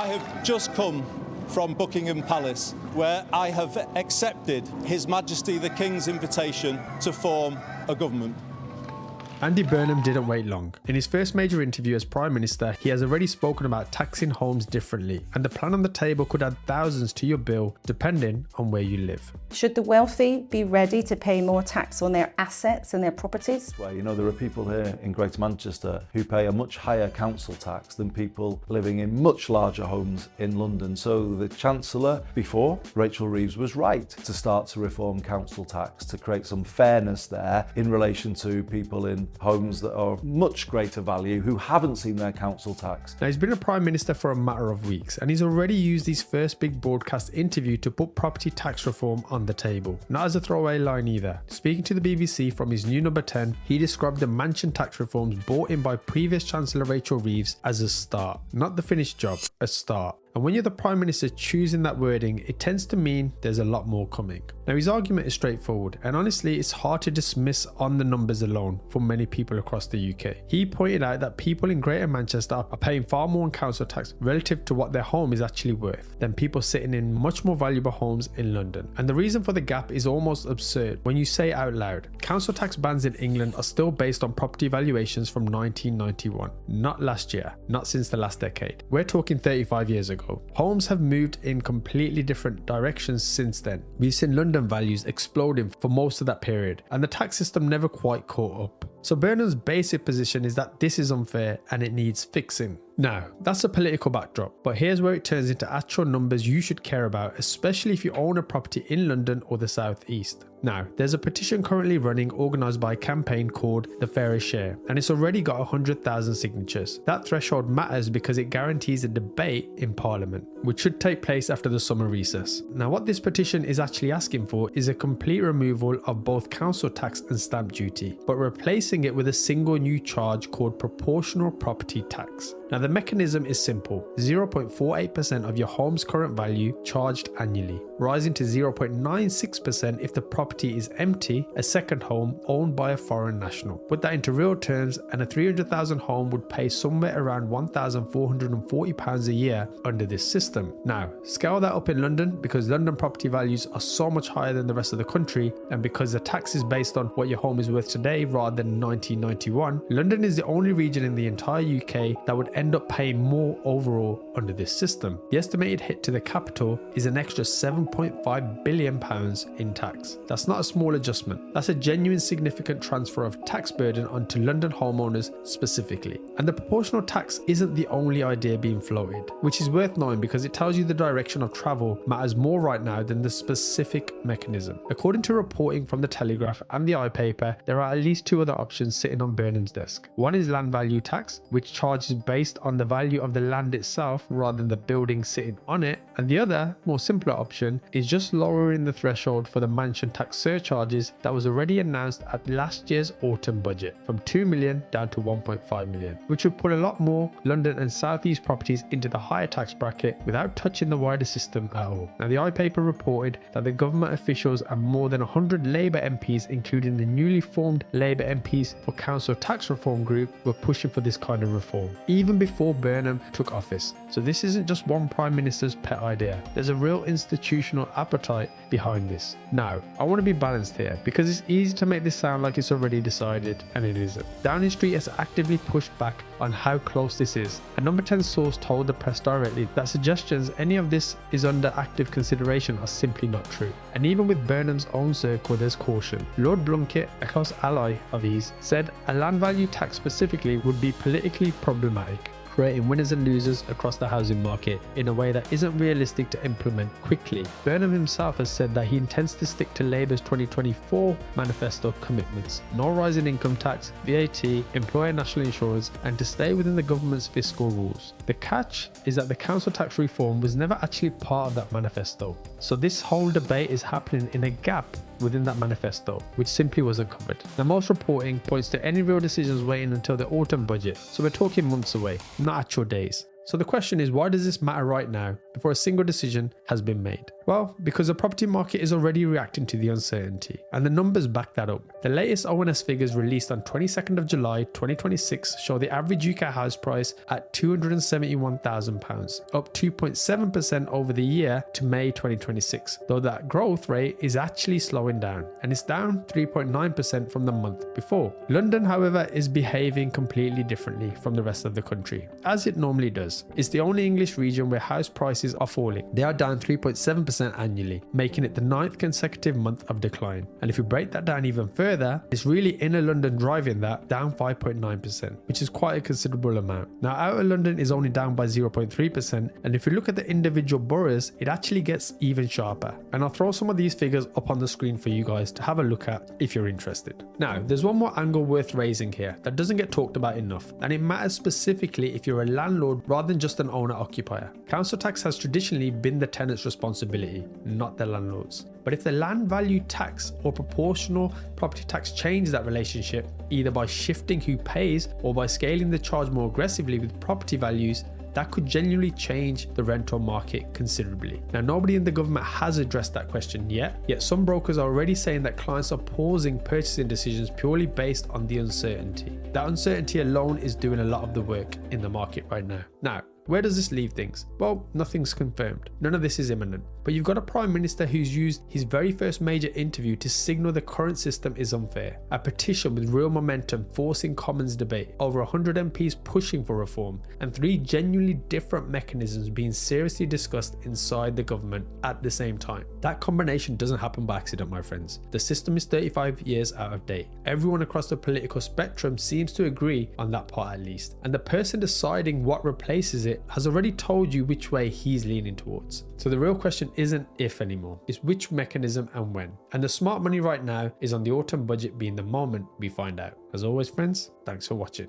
I have just come from Buckingham Palace, where I have accepted His Majesty the King's invitation to form a government. Andy Burnham didn't wait long. In his first major interview as Prime Minister, he has already spoken about taxing homes differently, and the plan on the table could add thousands to your bill depending on where you live. Should the wealthy be ready to pay more tax on their assets and their properties? Well, there are people here in Greater Manchester who pay a much higher council tax than people living in much larger homes in London. So the Chancellor before, Rachel Reeves, was right to start to reform council tax to create some fairness there in relation to people in homes that are of much greater value who haven't seen their council tax. Now, he's been a Prime Minister for a matter of weeks, and he's already used his first big broadcast interview to put property tax reform on the table. Not as a throwaway line either. Speaking to the BBC from his new number 10, he described the mansion tax reforms brought in by previous Chancellor Rachel Reeves as a start. Not the finished job, a start. And when you're the Prime Minister choosing that wording, it tends to mean there's a lot more coming. Now, his argument is straightforward, and honestly, it's hard to dismiss on the numbers alone for many people across the UK. He pointed out that people in Greater Manchester are paying far more on council tax relative to what their home is actually worth than people sitting in much more valuable homes in London. And the reason for the gap is almost absurd when you say it out loud. Council tax bans in England are still based on property valuations from 1991, not last year, not since the last decade. We're talking 35 years ago. Homes have moved in completely different directions since then. We've seen London values exploding for most of that period, and the tax system never quite caught up. So Burnham's basic position is that this is unfair and it needs fixing. Now, that's a political backdrop, but here's where it turns into actual numbers you should care about, especially if you own a property in London or the South East. Now, there's a petition currently running organised by a campaign called The Fairest Share, and it's already got 100,000 signatures. That threshold matters because it guarantees a debate in Parliament, which should take place after the summer recess. Now, what this petition is actually asking for is a complete removal of both council tax and stamp duty, but replacing it with a single new charge called proportional property tax. Now, the mechanism is simple: 0.48% of your home's current value charged annually, rising to 0.96% if the property is empty, a second home owned by a foreign national. Put that into real terms, and a 300,000 home would pay somewhere around £1,440 a year under this system. Now, scale that up in London, because London property values are so much higher than the rest of the country, and because the tax is based on what your home is worth today rather than 1991, London is the only region in the entire UK that would end up paying more overall under this system. The estimated hit to the capital is an extra £7.5 billion in tax. That's not a small adjustment. That's a genuine significant transfer of tax burden onto London homeowners specifically. And the proportional tax isn't the only idea being floated, which is worth knowing because it tells you the direction of travel matters more right now than the specific mechanism. According to reporting from the Telegraph and the iPaper, there are at least two other options sitting on Burnham's desk. One is land value tax, which charges based on the value of the land itself rather than the building sitting on it, and the other, more simpler option is just lowering the threshold for the mansion tax surcharges that was already announced at last year's autumn budget from 2 million down to 1.5 million, which would put a lot more London and South East properties into the higher tax bracket without touching the wider system at all. Now, the iPaper reported that the government officials and more than 100 Labour MPs, including the newly formed Labour MPs for Council Tax Reform Group, were pushing for this kind of reform, even before Burnham took office. So this isn't just one Prime Minister's pet idea. There's a real institutional appetite behind this. Now, I want to be balanced here because it's easy to make this sound like it's already decided, and it isn't. Downing Street has actively pushed back on how close this is. A number 10 source told the press directly that suggestions any of this is under active consideration are simply not true. And even with Burnham's own circle, there's caution. Lord Blunkett, a close ally of his, said a land value tax specifically would be politically problematic, creating winners and losers across the housing market in a way that isn't realistic to implement quickly. Burnham himself has said that he intends to stick to Labour's 2024 manifesto commitments: no rise in income tax, VAT, employer national insurance, and to stay within the government's fiscal rules. The catch is that the council tax reform was never actually part of that manifesto, so this whole debate is happening in a gap within that manifesto, which simply wasn't covered. Now, most reporting points to any real decisions waiting until the autumn budget, so we're talking months away, not actual days. So the question is, why does this matter right now? before a single decision has been made? Well, because the property market is already reacting to the uncertainty, and the numbers back that up. The latest ONS figures released on 22nd of July 2026 show the average UK house price at £271,000, up 2.7% over the year to May 2026, though that growth rate is actually slowing down, and it's down 3.9% from the month before. London, however, is behaving completely differently from the rest of the country, as it normally does. It's the only English region where house prices are falling. They are down 3.7% annually, making it the 9th consecutive month of decline. And if we break that down even further, it's really inner London driving that, down 5.9%, which is quite a considerable amount. Now, outer London is only down by 0.3%, and if you look at the individual boroughs, it actually gets even sharper. And I'll throw some of these figures up on the screen for you guys to have a look at if you're interested. Now, there's one more angle worth raising here that doesn't get talked about enough, and it matters specifically if you're a landlord rather than just an owner-occupier. Council tax has traditionally been the tenant's responsibility, not the landlord's. But if the land value tax or proportional property tax change that relationship, either by shifting who pays or by scaling the charge more aggressively with property values, that could genuinely change the rental market considerably. Now, nobody in the government has addressed that question yet some brokers are already saying that clients are pausing purchasing decisions purely based on the uncertainty. That uncertainty alone is doing a lot of the work in the market right now. Now, where does this leave things? Well, nothing's confirmed. None of this is imminent. But you've got a Prime Minister who's used his very first major interview to signal the current system is unfair. A petition with real momentum forcing Commons debate, over 100 MPs pushing for reform, and 3 genuinely different mechanisms being seriously discussed inside the government at the same time. That combination doesn't happen by accident, my friends. The system is 35 years out of date. Everyone across the political spectrum seems to agree on that part at least. And the person deciding what replaces it has already told you which way he's leaning towards. So the real question isn't if anymore, it's which mechanism and when. And the smart money right now is on the autumn budget being the moment we find out. As always, friends, thanks for watching.